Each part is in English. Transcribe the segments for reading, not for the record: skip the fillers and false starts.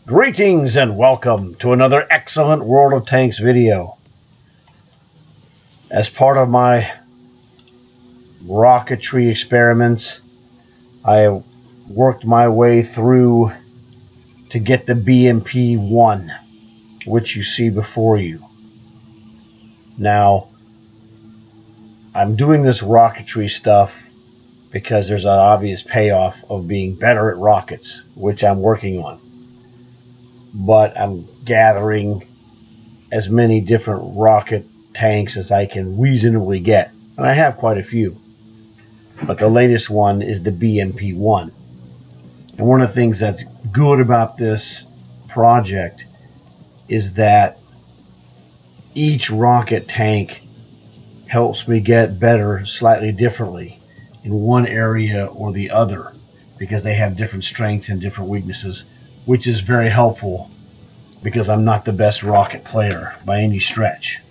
Greetings and welcome to another excellent World of Tanks video. As part of my rocketry experiments, I worked my way through to get the BMP-1, which you see before you. Now, I'm doing this rocketry stuff because there's an obvious payoff of being better at rockets, which I'm working on. But I'm gathering as many different rocket tanks as I can reasonably get. And I have quite a few. But the latest one is the BMP-1. And one of the things that's good about this project is that each rocket tank helps me get better slightly differently in one area or the other, because they have different strengths and different weaknesses, which is very helpful because I'm not the best rocket player by any stretch.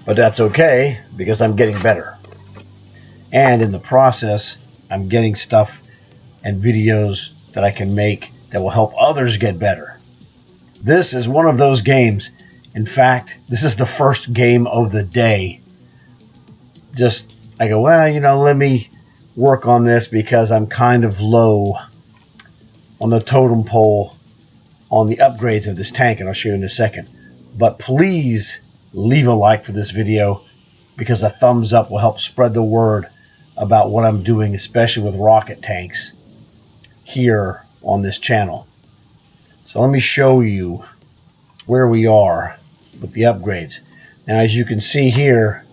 But that's okay because I'm getting better. And in the process, I'm getting stuff and videos that I can make that will help others get better. This is one of those games. In fact, this is the first game of the day. I go, well, let me work on this because I'm kind of low on the totem pole on the upgrades of this tank, and I'll show you in a second. But please leave a like for this video because a thumbs up will help spread the word about what I'm doing, especially with rocket tanks here on this channel. So let me show you where we are with the upgrades. Now, as you can see here,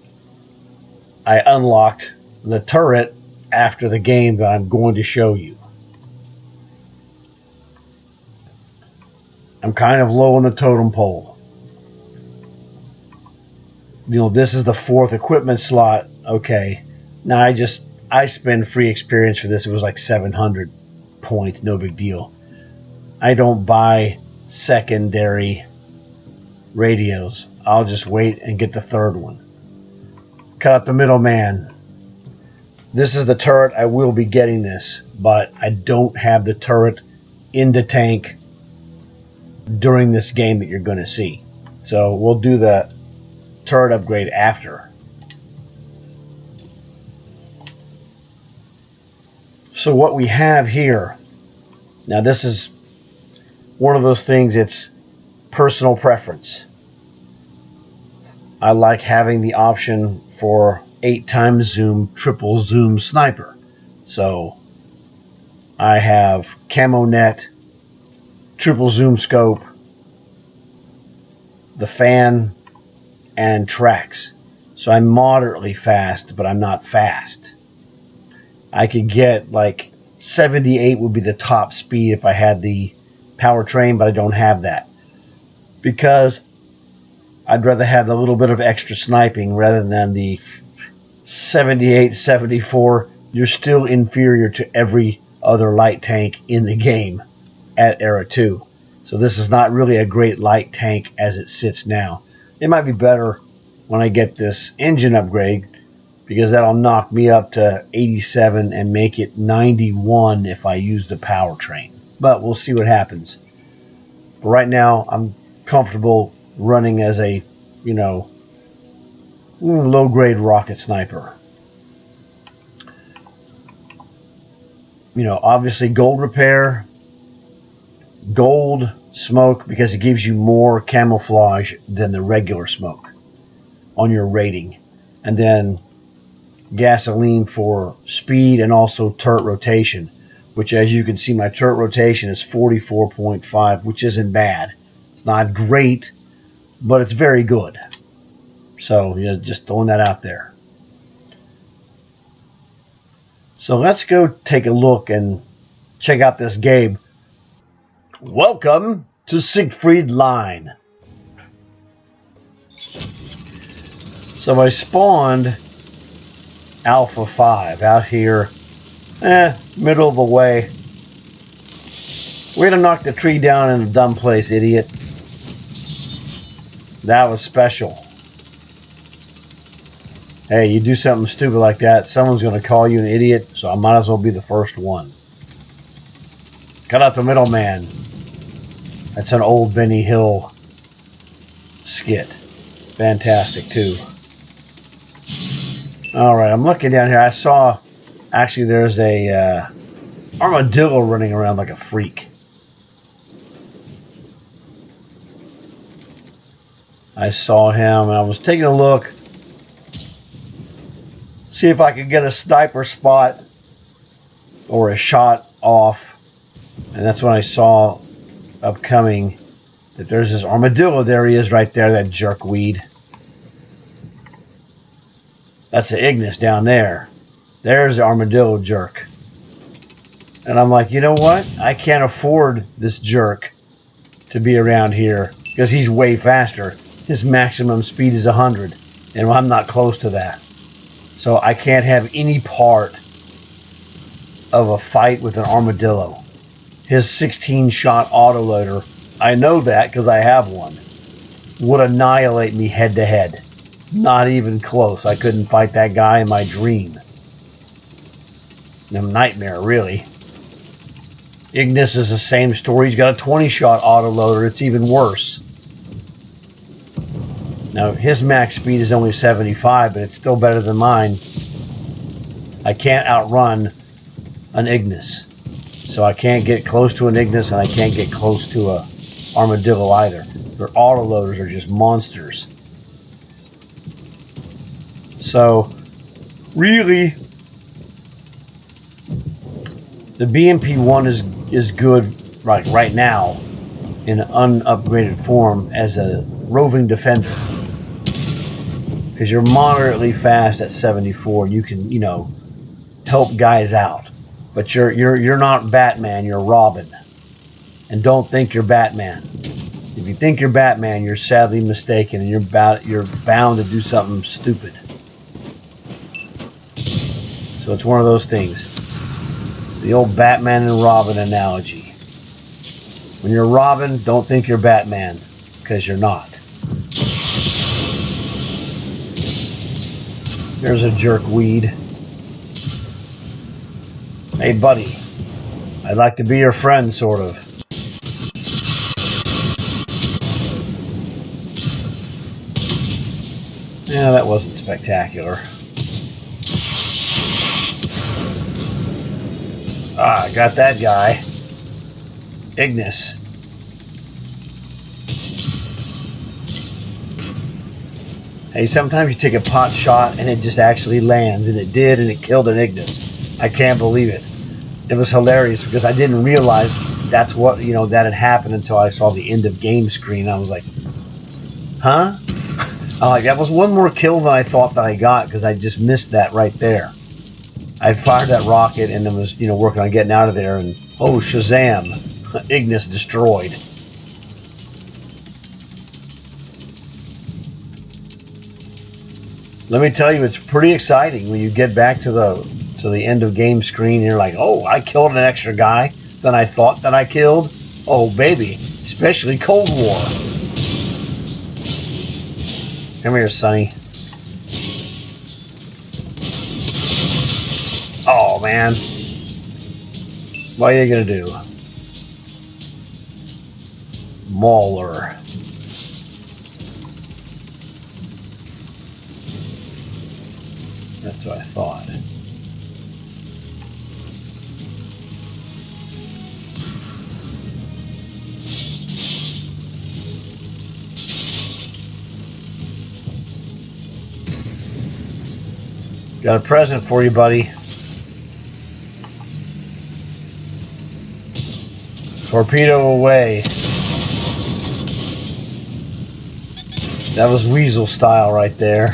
I unlocked the turret after the game that I'm going to show you. I'm kind of low on the totem pole. This is the 4th equipment slot. Okay. Now I spend free experience for this. It was like 700 points. No big deal. I don't buy secondary radios. I'll just wait and get the 3rd one. Cut out the middleman. This is the turret. I will be getting this, but I don't have the turret in the tank during this game that you're going to see. So we'll do the turret upgrade after. So what we have here, now this is one of those things, it's personal preference. I like having the option for 8x zoom, triple zoom sniper. So I have camo net, triple zoom scope, the fan, and tracks. So I'm moderately fast, but I'm not fast. I could get like 78 would be the top speed if I had the powertrain, but I don't have that because I'd rather have a little bit of extra sniping rather than the 78, 74. You're still inferior to every other light tank in the game at Era-2. So this is not really a great light tank as it sits now. It might be better when I get this engine upgrade, because that'll knock me up to 87 and make it 91 if I use the powertrain. But we'll see what happens. But right now, I'm comfortable running as a, low-grade rocket sniper. Obviously gold repair, gold smoke, because it gives you more camouflage than the regular smoke on your rating. And then gasoline for speed and also turret rotation, which, as you can see, my turret rotation is 44.5, which isn't bad. It's not great, but it's very good. So just throwing that out there. So let's go take a look and check out this game. Welcome to Siegfried line. So I spawned Alpha 5 out here, middle of the way. We're gonna knock the tree down in a dumb place, idiot. That was special. Hey, you do something stupid like that, someone's gonna call you an idiot, so I might as well be the first one. Cut out the middleman. That's an old Benny Hill skit. Fantastic, too. Alright, I'm looking down here. I saw, actually, there's a armadillo running around like a freak. I saw him, and I was taking a look. See if I could get a sniper spot or a shot off. And that's when I saw upcoming that there's this armadillo. There he is right there, that jerkweed. That's the Ignis down there. There's the armadillo jerk. And I'm like, you know what? I can't afford this jerk to be around here because he's way faster. His maximum speed is 100, and I'm not close to that. So I can't have any part of a fight with an armadillo. His 16-shot autoloader, I know that because I have one, would annihilate me head to head. Not even close. I couldn't fight that guy in my dream. A nightmare, really. Ignis is the same story. He's got a 20-shot autoloader. It's even worse. Now, his max speed is only 75, but it's still better than mine. I can't outrun an Ignis. So I can't get close to an Ignis, and I can't get close to a armadillo either. Their autoloaders are just monsters. So, really, the BMP-1 is good right now in an unupgraded form as a roving defender. Because you're moderately fast at 74. You can, help guys out. But you're not Batman, you're Robin. And don't think you're Batman. If you think you're Batman, you're sadly mistaken, and you're bound to do something stupid. So it's one of those things. The old Batman and Robin analogy. When you're Robin, don't think you're Batman, because you're not. There's a jerkweed. Hey, buddy. I'd like to be your friend, sort of. Yeah, that wasn't spectacular. Ah, I got that guy. Ignis. Hey, sometimes you take a pot shot and it just actually lands, and it did, and it killed an Ignis. I can't believe it. It was hilarious because I didn't realize that's what, that had happened until I saw the end of game screen. I was like, huh? I'm like, that was one more kill than I thought that I got because I just missed that right there. I fired that rocket and then was, working on getting out of there, and oh, Shazam, Ignis destroyed. Let me tell you, it's pretty exciting when you get back to the end of game screen. And you're like, oh, I killed an extra guy than I thought that I killed. Oh, baby, especially Cold War. Come here, Sonny. Oh, man. What are you going to do? Mauler. That's what I thought. Got a present for you, buddy. Torpedo away. That was Weasel style right there.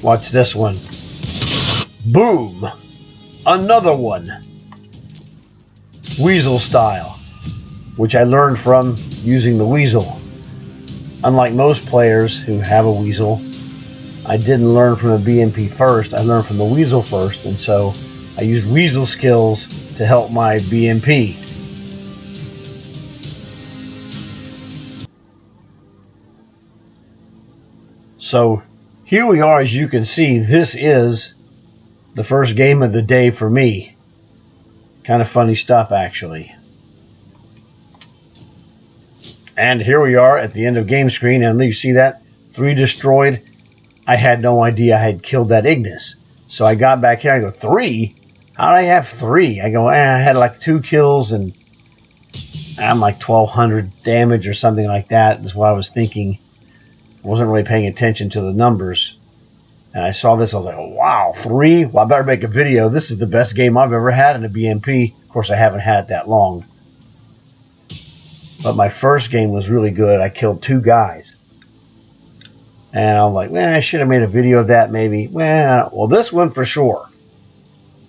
Watch this one. Boom! Another one. Weasel style, which I learned from using the Weasel. Unlike most players who have a Weasel, I didn't learn from the BMP first. I learned from the Weasel first, and so I used Weasel skills to help my BMP. So here we are. As you can see, this is the first game of the day for me. Kind of funny stuff, actually. And here we are at the end of game screen, and you see that 3 destroyed. I had no idea I had killed that Ignis. So I got back here, I go, 3? How did I have 3? I go, I had like 2 kills, and I'm like 1,200 damage or something like that, is what I was thinking. I wasn't really paying attention to the numbers. And I saw this, I was like, oh, wow, 3? Well, I better make a video. This is the best game I've ever had in a BMP. Of course, I haven't had it that long. But my first game was really good. I killed 2 guys. And I'm like, I should have made a video of that maybe. Well, this one for sure.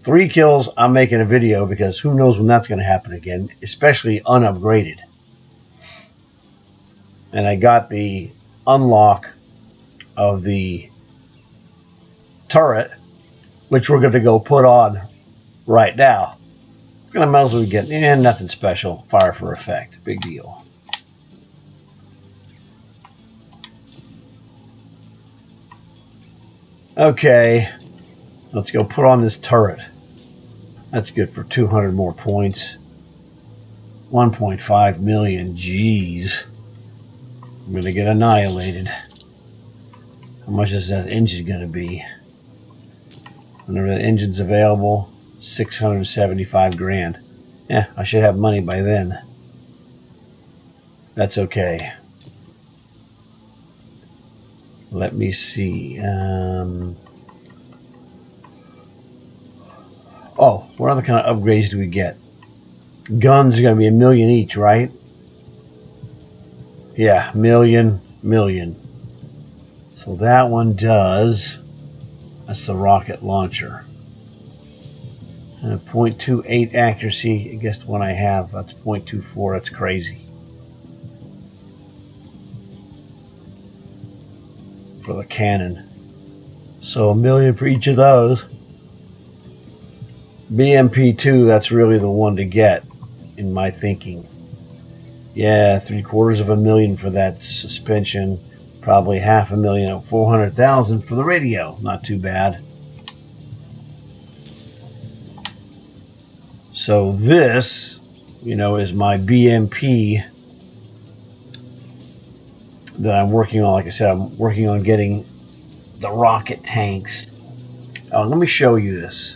3 kills, I'm making a video because who knows when that's going to happen again, especially unupgraded. And I got the unlock of the turret, which we're going to go put on right now. I might as well get nothing special. Fire for effect. Big deal. Okay. Let's go put on this turret. That's good for 200 more points. 1.5 million. Jeez. I'm going to get annihilated. How much is that engine going to be? Whenever the engine's available, 675 grand. Yeah, I should have money by then. That's okay. Let me see. Oh, what other kind of upgrades do we get? Guns are going to be $1 million each, right? Yeah, million. So that one does. That's the rocket launcher. And 0.28 accuracy. I guess the one I have, that's 0.24. That's crazy. For the cannon. So $1 million for each of those. BMP-2, that's really the one to get, in my thinking. Yeah, $750,000 for that suspension. Probably $500,000 at $400,000 for the radio. Not too bad. So this, is my BMP that I'm working on. Like I said, I'm working on getting the rocket tanks. Oh, let me show you this.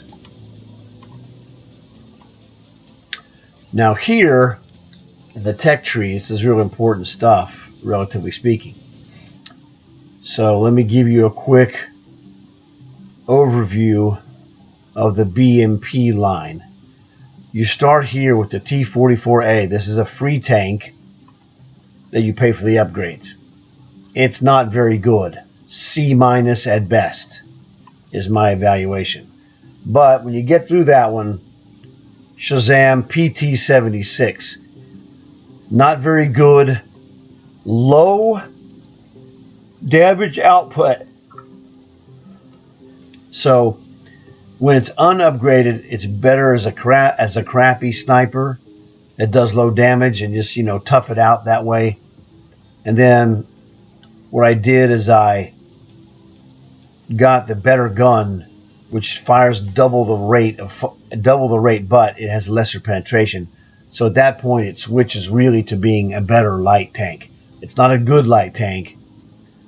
Now here, in the tech tree, this is real important stuff, relatively speaking. So let me give you a quick overview of the BMP line. You start here with the T-44A. This is a free tank that you pay for the upgrades. It's not very good. C- at best is my evaluation. But when you get through that one, Shazam PT-76. Not very good. Low damage output. So when it's unupgraded, it's better as a crappy sniper that does low damage and just tough it out that way. And then what I did is I got the better gun, which fires double the rate, but it has lesser penetration. So at that point, it switches really to being a better light tank. It's not a good light tank.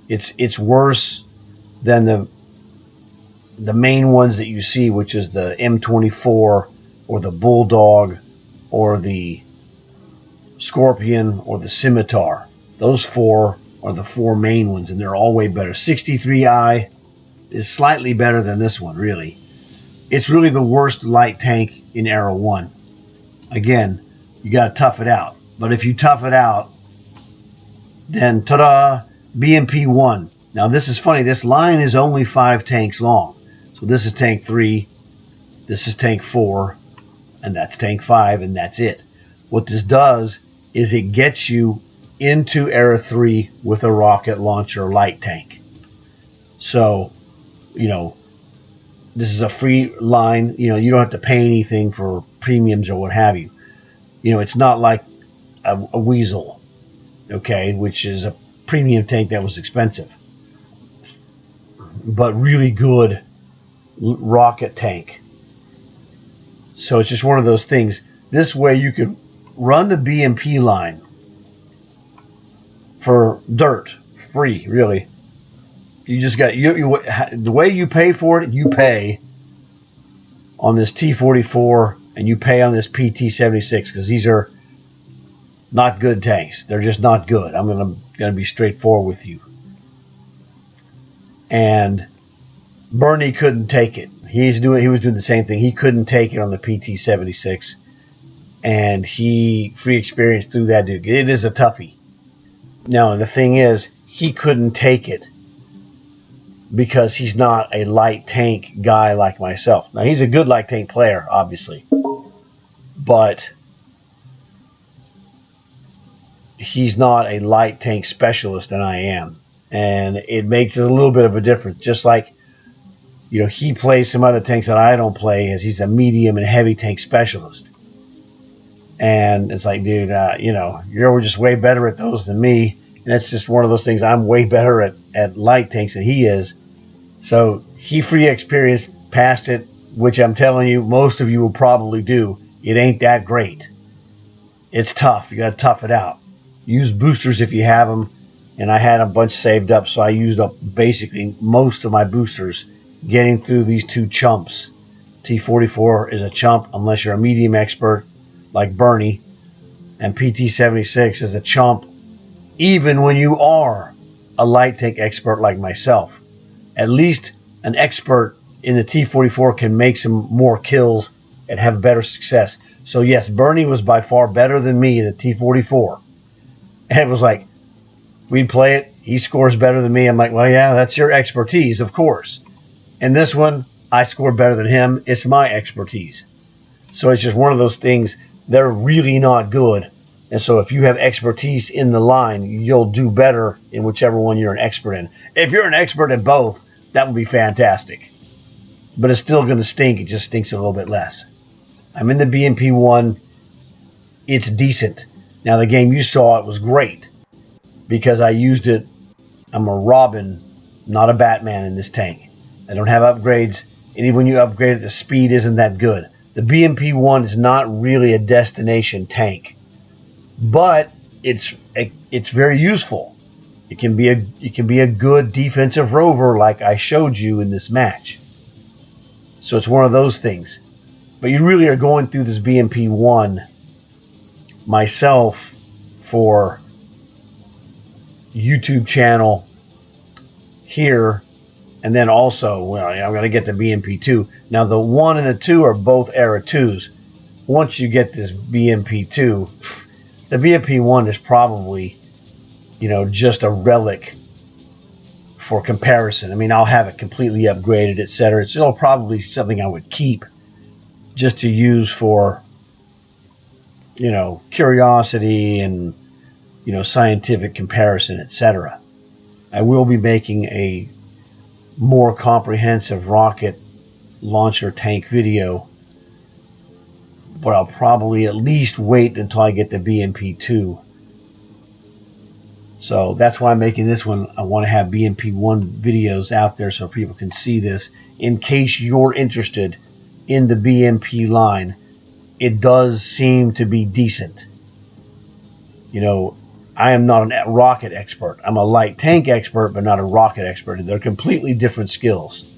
It's worse than the main ones that you see, which is the M24 or the Bulldog or the Scorpion or the Scimitar. Those 4 are the 4 main ones, and they're all way better. 63i is slightly better than this one, really. It's really the worst light tank in Era-1. Again, you got to tough it out. But if you tough it out, then ta-da, BMP-1. Now this is funny. This line is only 5 tanks long. So this is tank 3, this is tank 4, and that's tank 5, and that's it. What this does is it gets you into Era-3 with a rocket launcher light tank. So, this is a free line. You don't have to pay anything for premiums or what have you. It's not like a Weasel, okay, which is a premium tank that was expensive. but really good rocket tank. So it's just one of those things. This way you could run the BMP line for dirt, free, really. You just got the way you pay for it. You pay on this T-44 and you pay on this PT-76 because these are not good tanks. They're just not good. I'm gonna be straightforward with you. And Bernie couldn't take it. He was doing the same thing. He couldn't take it on the PT-76, and he free experience through that dude. It is a toughie. Now the thing is, he couldn't take it because he's not a light tank guy like myself. Now he's a good light tank player, obviously, but he's not a light tank specialist, and I am, and it makes it a little bit of a difference. Just like, he plays some other tanks that I don't play, as he's a medium and heavy tank specialist. And it's like, dude, you're just way better at those than me. And it's just one of those things. I'm way better at light tanks than he is. So he free experience past it, which I'm telling you, most of you will probably do. It ain't that great. It's tough. You got to tough it out. Use boosters if you have them. And I had a bunch saved up, so I used up basically most of my boosters getting through these two chumps. T-44 is a chump unless you're a medium expert like Bernie, and PT-76 is a chump even when you are a light tank expert like myself. At least an expert in the T-44 can make some more kills and have better success. So yes, Bernie was by far better than me in the T-44. And it was like, we'd play it, he scores better than me. I'm like, well, yeah, that's your expertise, of course. And this one, I score better than him. It's my expertise. So it's just one of those things. They're really not good. And so if you have expertise in the line, you'll do better in whichever one you're an expert in. If you're an expert in both, that would be fantastic. But it's still going to stink. It just stinks a little bit less. I'm in the BMP-1. It's decent. Now, the game you saw, it was great because I used it. I'm a Robin, not a Batman in this tank. I don't have upgrades. And even when you upgrade it, the speed isn't that good. The BMP-1 is not really a destination tank, but it's very useful. It can be a good defensive rover like I showed you in this match. So it's one of those things. But you really are going through this BMP-1 myself for YouTube channel here. And then also, well, I'm going to get the BMP-2. Now, the 1 and the 2 are both Era-2s. Once you get this BMP-2, the BMP-1 is probably, just a relic for comparison. I mean, I'll have it completely upgraded, etc. It's still probably something I would keep just to use for, curiosity and, scientific comparison, etc. I will be making a more comprehensive rocket launcher tank video, but I'll probably at least wait until I get the BMP-2. So that's why I'm making this one. I want to have BMP-1 videos out there so people can see this in case you're interested in the BMP line. It does seem to be decent. I am not a rocket expert. I'm a light tank expert, but not a rocket expert. They're completely different skills.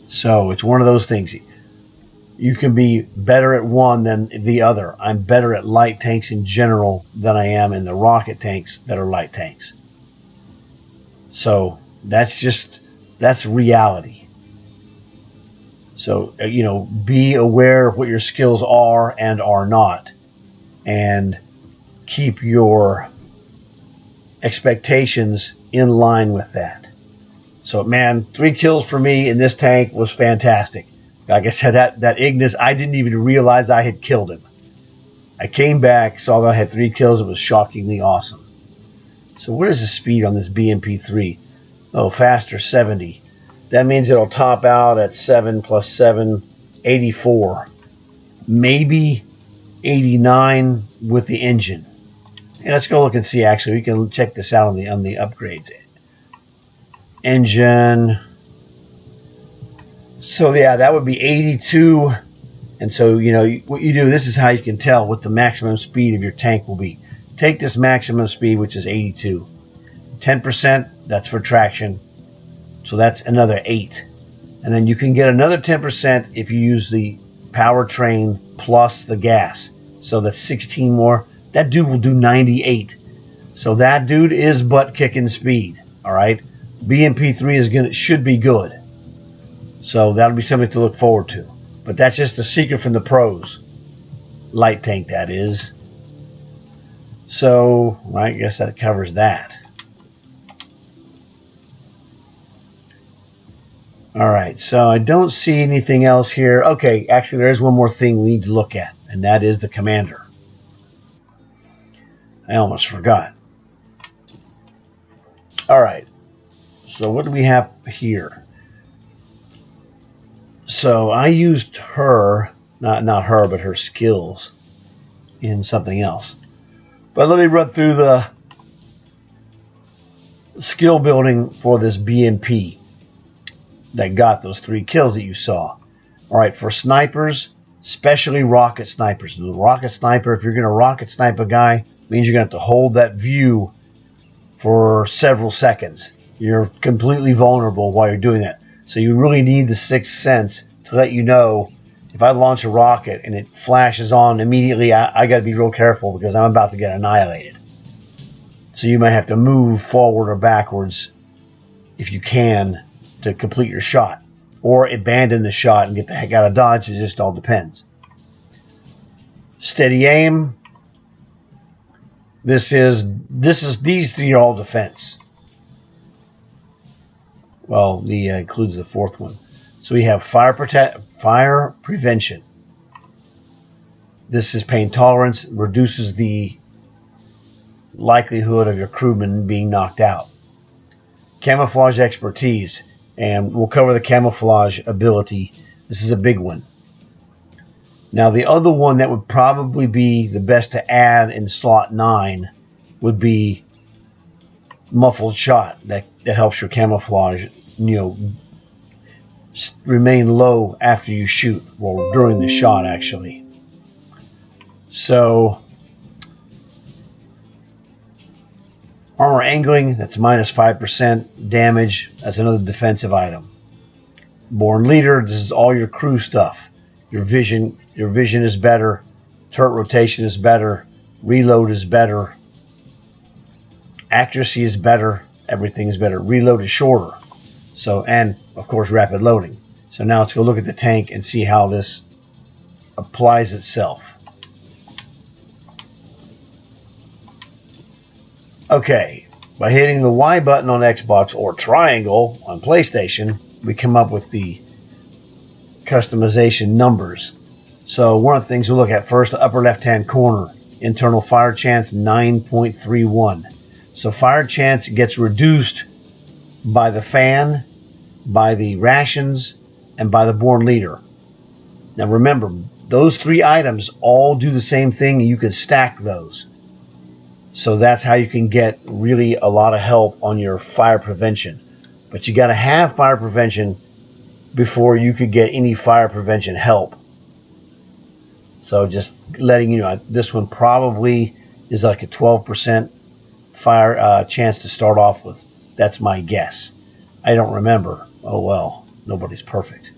So it's one of those things. You can be better at one than the other. I'm better at light tanks in general than I am in the rocket tanks that are light tanks. So that's reality. So, be aware of what your skills are and are not, and keep your expectations in line with that. So, man, 3 kills for me in this tank was fantastic. Like I said, that Ignis, I didn't even realize I had killed him. I came back, saw that I had 3 kills. It was shockingly awesome. So where's the speed on this BMP-3? Oh, faster, 70. That means it'll top out at 7 plus 7, 84. Maybe 89 with the engine. And let's go look and see, actually. We can check this out on the upgrades. Engine, So yeah, that would be 82. And so, what you do, this is how you can tell what the maximum speed of your tank will be. Take this maximum speed, which is 82. 10%, that's for traction. So that's another 8. And then you can get another 10% if you use the powertrain plus the gas. So that's 16 more. That dude will do 98. So that dude is butt kicking speed. All right. BMP-3 should be good. So that'll be something to look forward to. But that's just a secret from the pros. Light tank, that is. So I guess that covers that. All right, so I don't see anything else here. Okay, actually, there's one more thing we need to look at, and that is the commander. I almost forgot. All right, so what do we have here? So I used her, not her, but her skills in something else. But let me run through the skill building for this BMP that got those 3 kills that you saw. All right, for snipers, especially rocket snipers. The rocket sniper, if you're going to rocket snipe a guy, means you're going to have to hold that view for several seconds. You're completely vulnerable while you're doing that. So you really need the 6th sense to let you know if I launch a rocket and it flashes on immediately, I got to be real careful because I'm about to get annihilated. So you might have to move forward or backwards if you can to complete your shot, or abandon the shot and get the heck out of Dodge. It just all depends. Steady aim. These 3 are all defense. Well, the includes the 4th one. So we have fire prevention. This is pain tolerance, reduces the likelihood of your crewman being knocked out. Camouflage expertise. And we'll cover the camouflage ability. This is a big one. Now, the other one that would probably be the best to add in slot 9 would be muffled shot. That helps your camouflage, remain low after you shoot, or during the shot, actually. So, armor angling, that's minus 5% damage. That's another defensive item. Born leader, this is all your crew stuff. Your vision is better. Turret rotation is better. Reload is better. Accuracy is better. Everything is better. Reload is shorter. So, and of course, rapid loading. So now let's go look at the tank and see how this applies itself. Okay, by hitting the Y button on Xbox or triangle on PlayStation, we come up with the customization numbers. So one of the things we look at first, the upper left-hand corner, internal fire chance 9.31. So fire chance gets reduced by the fan, by the rations, and by the born leader. Now remember, those 3 items all do the same thing, and you can stack those. So that's how you can get really a lot of help on your fire prevention. But you got to have fire prevention before you could get any fire prevention help. So just letting you know, this one probably is like a 12% fire chance to start off with. That's my guess. I don't remember. Oh well, nobody's perfect.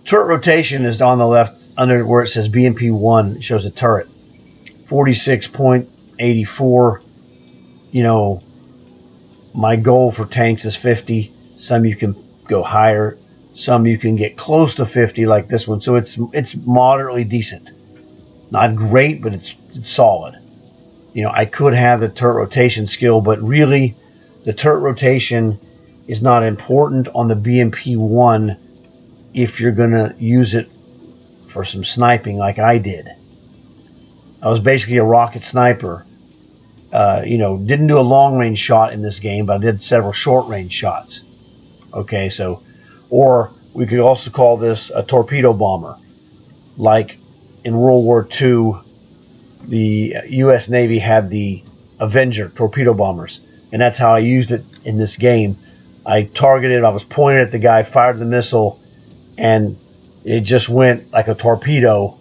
Turret rotation is on the left under where it says BMP-1. It shows a turret. 46.84. My goal for tanks is 50. Some you can go higher. Some you can get close to 50 like this one. So it's moderately decent. Not great, but it's solid. I could have the turret rotation skill, but really the turret rotation is not important on the BMP-1 if you're going to use it for some sniping like I did. I was basically a rocket sniper. Didn't do a long-range shot in this game, but I did several short-range shots. Okay, so, or we could also call this a torpedo bomber. Like in World War II, the U.S. Navy had the Avenger torpedo bombers, and that's how I used it in this game. I was pointed at the guy, fired the missile, and it just went like a torpedo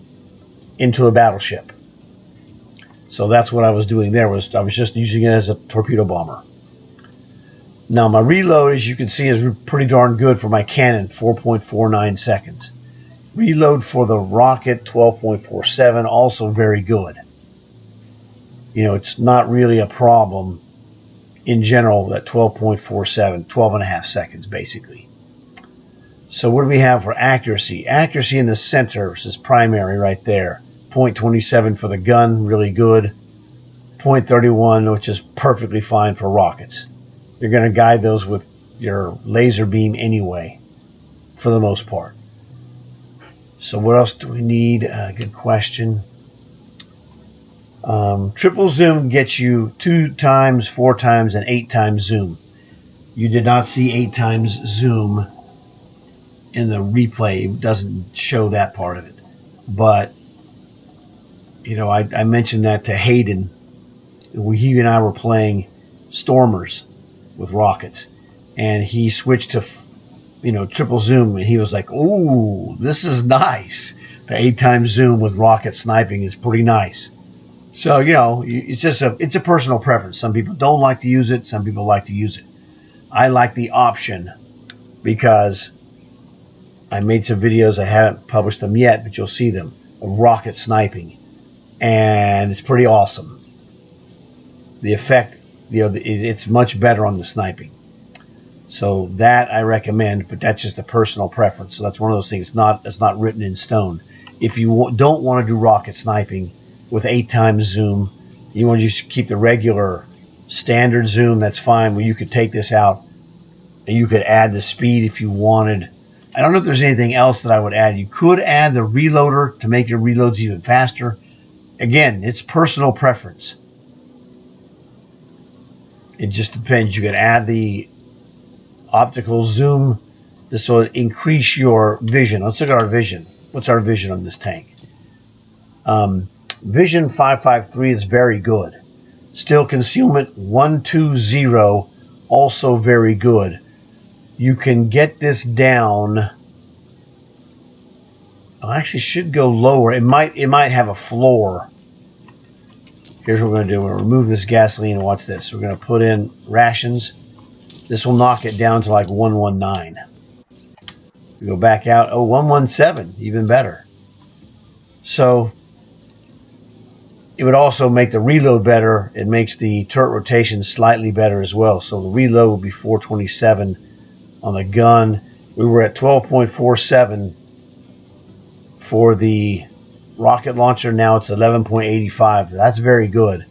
into a battleship. So that's what I was doing there. I was just using it as a torpedo bomber. Now my reload, as you can see, is pretty darn good for my cannon, 4.49 seconds. Reload for the rocket, 12.47, also very good. You know, it's not really a problem in general, that 12.47, 12 and a half seconds basically. So what do we have for accuracy? Accuracy in the center is primary right there. 0.27 for the gun, really good. 0.31, which is perfectly fine for rockets. You're going to guide those with your laser beam anyway, for the most part. So what else do we need? Good question. Triple zoom gets you 2 times, 4 times, and 8 times zoom. You did not see 8 times zoom in the replay. It doesn't show that part of it. But, you know, I mentioned that to Hayden. He and I were playing Stormers with rockets, and he switched to, you know, triple zoom, and he was like, "Ooh, this is nice." The 8 times zoom with rocket sniping is pretty nice. So, you know, it's a personal preference. Some people don't like to use it. Some people like to use it. I like the option because I made some videos. I haven't published them yet, but you'll see them, of rocket sniping, and it's pretty awesome. The effect, you know, it's much better on the sniping. So that I recommend, but that's just a personal preference. So that's one of those things. It's not written in stone. If you don't want to do rocket sniping with 8 times zoom, you want to just keep the regular standard zoom, that's fine. Well, you could take this out and you could add the speed if you wanted. I don't know if there's anything else that I would add. You could add the reloader to make your reloads even faster. Again, it's personal preference. It just depends. You can add the optical zoom. This will increase your vision. Let's look at our vision. What's our vision on this tank? Vision 553 is very good. Still concealment 120, also very good. You can get this down. I actually should go lower. It might have a floor. Here's what we're going to do. We're going to remove this gasoline and watch this. We're going to put in rations. This will knock it down to like 119. We go back out. Oh, 117, even better. So it would also make the reload better. It makes the turret rotation slightly better as well. So the reload will be 427 on the gun. We were at 12.47 for the rocket launcher. Now it's 11.85. That's very good.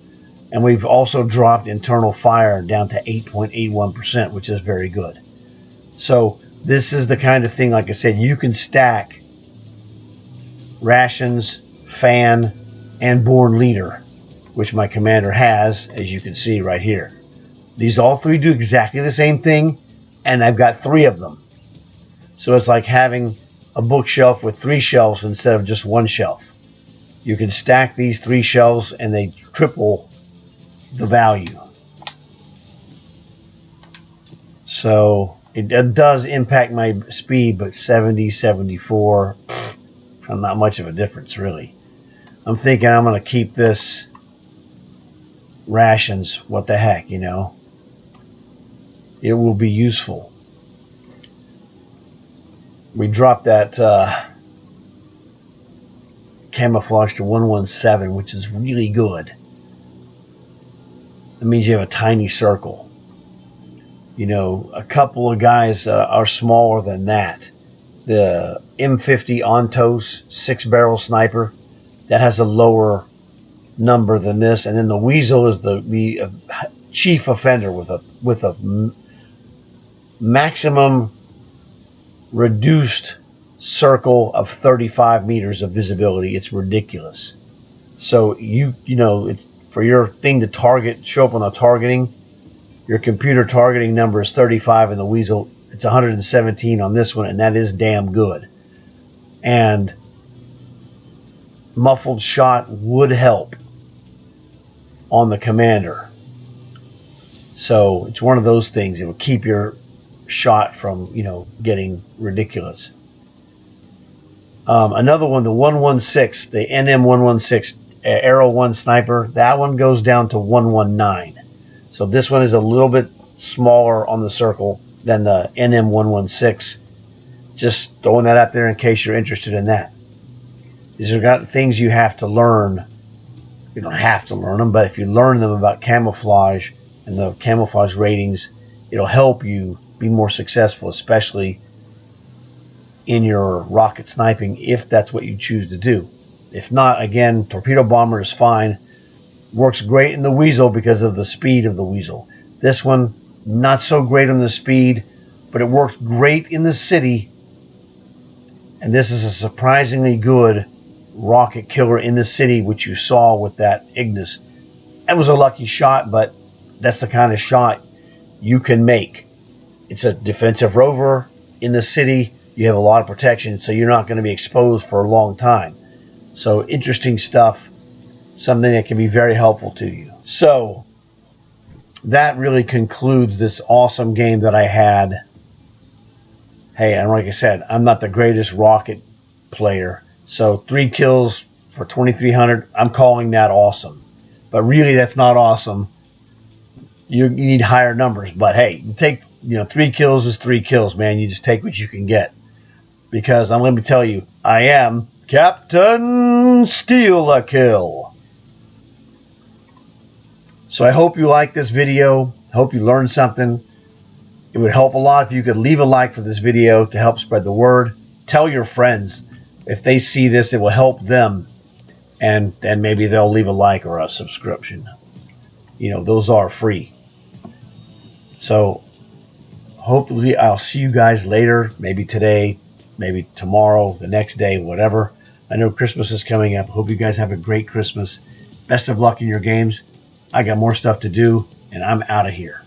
And we've also dropped internal fire down to 8.81%, which is very good. So this is the kind of thing, like I said, you can stack rations, fan, and born leader, which my commander has, as you can see right here. These all three do exactly the same thing, and I've got 3 of them. So it's like having a bookshelf with 3 shelves instead of just 1 shelf. You can stack these 3 shelves and they triple the value. So it does impact my speed, but 70, 74, not much of a difference really. I'm thinking I'm going to keep this rations. What the heck, you know? It will be useful. We dropped that camouflage to 117, which is really good. It means you have a tiny circle. You know, a couple of guys are smaller than that. The M50 Ontos 6-barrel sniper, that has a lower number than this, and then the Weasel is the chief offender with a maximum reduced circle of 35 meters of visibility. It's ridiculous. So you know, for your thing to target, show up on the targeting, your computer targeting number is 35 in the Weasel. It's 117 on this one, and that is damn good. And muffled shot would help on the commander. So it's one of those things. It will keep your shot from, you know, getting ridiculous. Another one, the 116, the NM116 Era-2 sniper, that one goes down to 119. So this one is a little bit smaller on the circle than the NM116. Just throwing that out there in case you're interested in that. These are things you have to learn. You don't have to learn them, but if you learn them about camouflage and the camouflage ratings, it'll help you be more successful, especially in your rocket sniping, if that's what you choose to do. If not, again, torpedo bomber is fine. Works great in the Weasel because of the speed of the Weasel. This one, not so great on the speed, but it works great in the city. And this is a surprisingly good rocket killer in the city, which you saw with that Ignis. That was a lucky shot, but that's the kind of shot you can make. It's a defensive rover in the city. You have a lot of protection, so you're not going to be exposed for a long time. So interesting stuff, something that can be very helpful to you. So that really concludes this awesome game that I had. Hey, and like I said, I'm not the greatest rocket player. So 3 kills for 2,300, I'm calling that awesome. But really, that's not awesome. You need higher numbers. But hey, you take 3 kills is 3 kills, man. You just take what you can get. Because I'm going to tell you, I am Captain Steal a Kill. So I hope you like this video. I hope you learned something. It would help a lot if you could leave a like for this video to help spread the word. Tell your friends. If they see this, it will help them. And maybe they'll leave a like or a subscription. Those are free. So hopefully I'll see you guys later. Maybe today, maybe tomorrow, the next day, whatever. I know Christmas is coming up. Hope you guys have a great Christmas. Best of luck in your games. I got more stuff to do, and I'm out of here.